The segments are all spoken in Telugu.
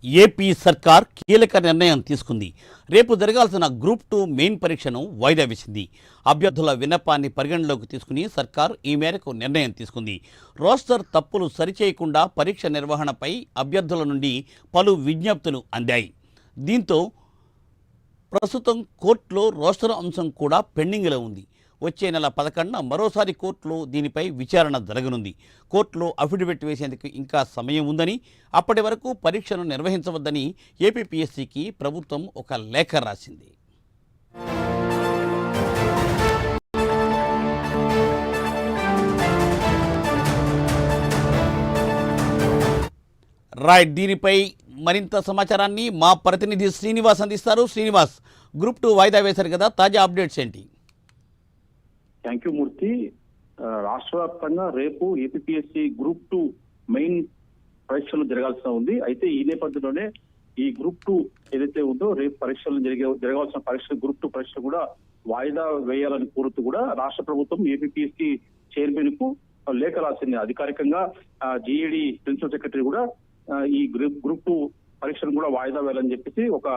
ఏపీ సర్కార్ కీలక నిర్ణయం తీసుకుంది. రేపు జరగాల్సిన గ్రూప్ 2 మెయిన్ పరీక్షను వాయిదా వేసింది. అభ్యర్థుల విన్నపాన్ని పరిగణలోకి తీసుకుని సర్కార్ ఈ మేరకు నిర్ణయం తీసుకుంది. రోస్టర్ తప్పులు సరిచేయకుండా పరీక్ష నిర్వహణపై అభ్యర్థుల నుండి పలు విజ్ఞప్తులు అందాయి. దీంతో ప్రస్తుతం కోర్టులో రోస్టర్ అంశం కూడా పెండింగ్లో ఉంది. వచ్చే నెల 11న మరోసారి కోర్టులో దీనిపై విచారణ జరగనుంది. కోర్టులో అఫిడవిట్ వేసేందుకు ఇంకా సమయం ఉందని, అప్పటి వరకు పరీక్షను నిర్వహించవద్దని ఏపీపీఎస్సీకి ప్రభుత్వం ఒక లేఖ రాసింది. రైట్, దీనిపై మరింత సమాచారాన్ని మా ప్రతినిధి శ్రీనివాస్ అందిస్తారు. శ్రీనివాస్, గ్రూప్ 2 వాయిదా వేశారు కదా, తాజా అప్డేట్స్ ఏంటి? థ్యాంక్ యూ మూర్తి. రాష్ట్ర వ్యాప్తంగా రేపు ఏపీపీఎస్సీ గ్రూప్ 2 మెయిన్ పరీక్షలు జరగాల్సి ఉంది. అయితే ఈ నేపథ్యంలోనే ఈ గ్రూప్ 2 ఏదైతే ఉందో రేపు పరీక్షలు జరగాల్సిన పరీక్ష గ్రూప్ 2 పరీక్షలు కూడా వాయిదా వేయాలని కోరుతూ కూడా రాష్ట్ర ప్రభుత్వం ఏపీపీఎస్సీ చైర్మన్ కు లేఖ రాసింది. అధికారికంగా జీఏడీ ప్రిన్సిపల్ సెక్రటరీ కూడా ఈ గ్రూప్ 2 పరీక్షను కూడా వాయిదా వేయాలని చెప్పేసి ఒక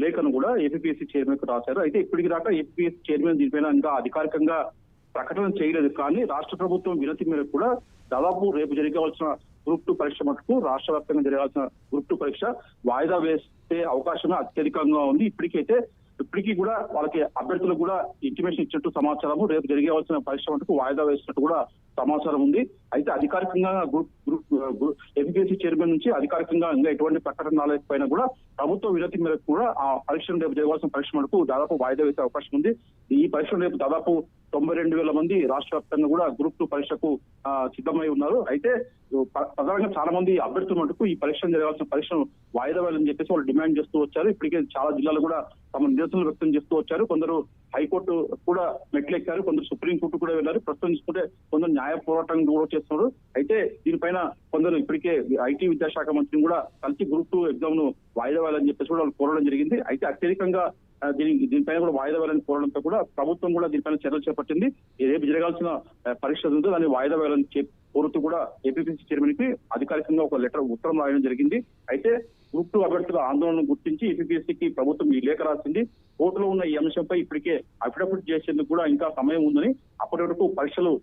లేఖను కూడా ఏపీపీఎస్సీ చైర్మన్ కు రాశారు. అయితే ఇప్పటికి దాకా ఏపీపీఎస్సీ చైర్మన్ దీనిపైన ఇంకా అధికారికంగా ప్రకటన చేయలేదు. కానీ రాష్ట్ర ప్రభుత్వం వినతి మేరకు కూడా దాదాపు రేపు జరగాల్సిన గ్రూప్ 2 పరీక్ష మటుకు రాష్ట్ర వ్యాప్తంగా జరగాల్సిన గ్రూప్ 2 పరీక్ష వాయిదా వేసే అవకాశమే అత్యధికంగా ఉంది. ఇప్పటికీ కూడా వాళ్ళకి అభ్యర్థులకు కూడా ఇంటిమేషన్ ఇచ్చినట్టు సమాచారము, రేపు జరగాల్సిన పరీక్ష మటుకు వాయిదా వేసినట్టు కూడా సమాచారం ఉంది. అయితే అధికారికంగా ఏపీపీఎస్సీ చైర్మన్ నుంచి అధికారికంగా ఇంకా ఎటువంటి ప్రకటన రాలేకపోయినా కూడా ప్రభుత్వ వినతి మేరకు కూడా ఆ పరీక్షను రేపు జరగాల్సిన పరీక్ష మటుకు దాదాపు వాయిదా వేసే అవకాశం ఉంది. ఈ పరీక్షను రేపు దాదాపు 92,000 మంది రాష్ట్ర వ్యాప్తంగా కూడా గ్రూప్ 2 పరీక్షకు సిద్ధమై ఉన్నారు. అయితే ప్రధానంగా చాలా మంది అభ్యర్థులు మటుకు ఈ పరీక్షను జరగాల్సిన పరీక్షను వాయిదా వేయాలని చెప్పేసి వాళ్ళు డిమాండ్ చేస్తూ వచ్చారు. ఇప్పటికే చాలా జిల్లాలు కూడా తమ నిరసనలు వ్యక్తం చేస్తూ వచ్చారు. కొందరు హైకోర్టు కూడా మెట్లెక్కారు, కొందరు సుప్రీంకోర్టు కూడా వెళ్ళారు. ప్రస్తుతం చూసుకుంటే కొందరు న్యాయ పోరాటం కూడా చేస్తున్నారు. అయితే దీనిపైన కొందరు ఇప్పటికే ఐటీ విద్యాశాఖ మంత్రిని కూడా కలిసి గ్రూప్ 2 ఎగ్జామ్ ను వాయిదా వేయాలని చెప్పేసి కూడా వాళ్ళు కోరడం జరిగింది. అయితే అత్యధికంగా దీనిపైన కూడా వాయిదా వేయాలని కోరడంతో కూడా ప్రభుత్వం కూడా దీనిపైన చర్యలు చేపట్టింది. రేపు జరగాల్సిన పరీక్ష ఉందో దాన్ని వాయిదా వేయాలని కోరుతూ కూడా ఏపీపీసీ చైర్మన్ కి అధికారికంగా ఒక ఉత్తరం రాయడం జరిగింది. అయితే గ్రూప్ 2 అభ్యర్థుల ఆందోళనను గుర్తించి ఏపీపీఎస్సీకి ప్రభుత్వం ఈ లేఖ రాసింది. కోర్టులో ఉన్న ఈ అంశంపై ఇప్పటికే అఫిడవిట్ చేసేందుకు కూడా ఇంకా సమయం ఉందని, అప్పటి వరకు పరీక్షలు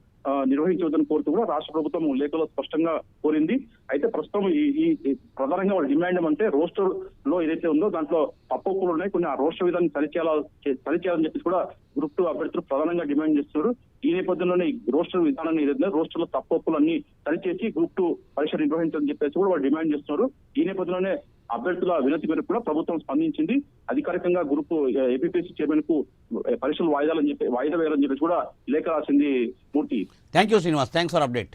నిర్వహించవద్దని కోరుతూ కూడా రాష్ట్ర ప్రభుత్వం లేఖలో స్పష్టంగా కోరింది. అయితే ప్రస్తుతం ఈ ప్రధానంగా వాళ్ళ డిమాండ్ ఏమంటే రోస్టర్ లో ఏదైతే ఉందో దాంట్లో తప్పులు ఉన్నాయి, కొన్ని ఆ రోస్టర్ విధాన్ని సరిచేయాలని చెప్పేసి కూడా గ్రూప్ 2 అభ్యర్థులు ప్రధానంగా డిమాండ్ చేస్తున్నారు. ఈ నేపథ్యంలోనే రోస్టర్ విధానాన్ని ఏదైతే రోస్టర్ లో తప్పులన్నీ సరిచేసి గ్రూప్ 2 పరీక్ష నిర్వహించాలని చెప్పేసి కూడా వాళ్ళు డిమాండ్ చేస్తున్నారు. ఈ నేపథ్యంలోనే అభ్యర్థుల వినతి మేరకు కూడా ప్రభుత్వం స్పందించింది. అధికారికంగా గ్రూప్ ఏపీపీఎస్సీ చైర్మన్ కు పరీక్షలు వాయిదా వేయాలని చెప్పేసి కూడా లేఖ రాసింది. Murthy, thank you Srinivas, thanks for update.